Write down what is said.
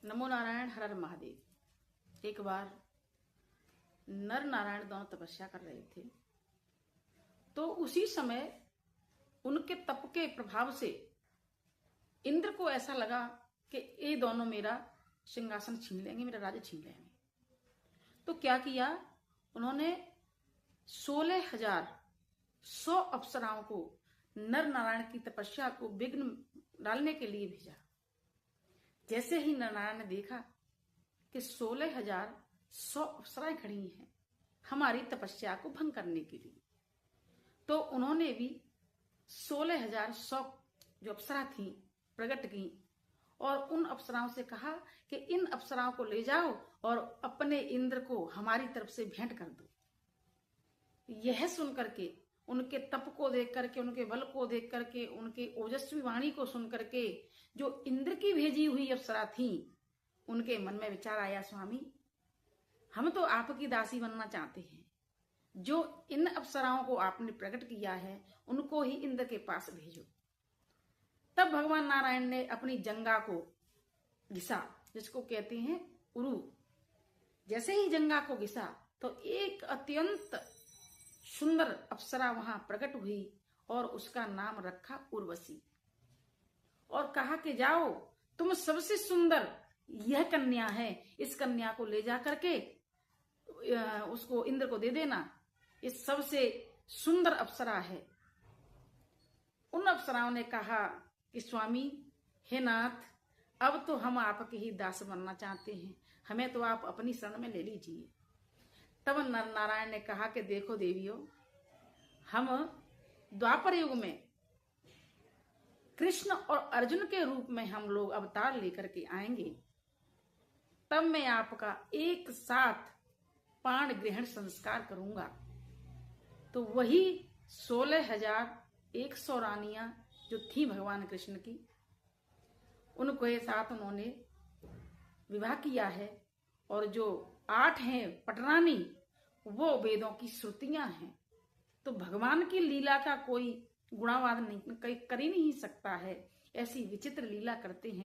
नमो नारायण, हर हर महादेव। एक बार नर नारायण दोनों तपस्या कर रहे थे, तो उसी समय उनके तप के प्रभाव से इंद्र को ऐसा लगा कि ये दोनों मेरा सिंहासन छीन लेंगे, मेरा राज्य छीन लेंगे। तो क्या किया उन्होंने? 16,100 अप्सराओं को नर नारायण की तपस्या को विघ्न डालने के लिए भेजा। जैसे ही नर नारायण ने देखा कि 16,100 अप्सराएं खड़ी हैं हमारी तपस्या को भंग करने के लिए, तो उन्होंने भी 16,100 जो अप्सरा थी प्रकट की और उन अप्सराओं से कहा कि इन अप्सराओं को ले जाओ और अपने इंद्र को हमारी तरफ से भेंट कर दो। यह सुन करके, उनके तप को देख करके, उनके बल को देख करके, उनके ओजस्वी वाणी को सुन करके जो इंद्र की भेजी हुई अप्सरा थी, उनके मन में विचार आया, स्वामी हम तो आपकी दासी बनना चाहते हैं। जो इन अप्सराओं को आपने प्रकट किया है उनको ही इंद्र के पास भेजो। तब भगवान नारायण ने अपनी जंगा को घिसा, जिसको कहते हैं उरु। जैसे ही जंगा को घिसा तो एक अत्यंत सुंदर अप्सरा वहां प्रकट हुई और उसका नाम रखा उर्वशी, और कहा कि जाओ, तुम सबसे सुंदर यह कन्या है, इस कन्या को ले जा करके उसको इंद्र को दे देना, इस सबसे सुंदर अप्सरा है। उन अप्सराओं ने कहा कि स्वामी हे नाथ, अब तो हम आपके ही दास बनना चाहते हैं, हमें तो आप अपनी शरण में ले लीजिए। तब नर नारायण ने कहा कि देखो देवियों, हम द्वापर युग में कृष्ण और अर्जुन के रूप में हम लोग अवतार लेकर के आएंगे, तब मैं आपका एक साथ पाण ग्रहण संस्कार करूंगा। तो वही 16,100 रानियां जो थी भगवान कृष्ण की, उनको एक साथ उन्होंने विवाह किया है। और जो 8 हैं पटरानी, वो वेदों की श्रुतियां हैं। तो भगवान की लीला का कोई गुणावाद नहीं कर ही नहीं सकता है, ऐसी विचित्र लीला करते हैं।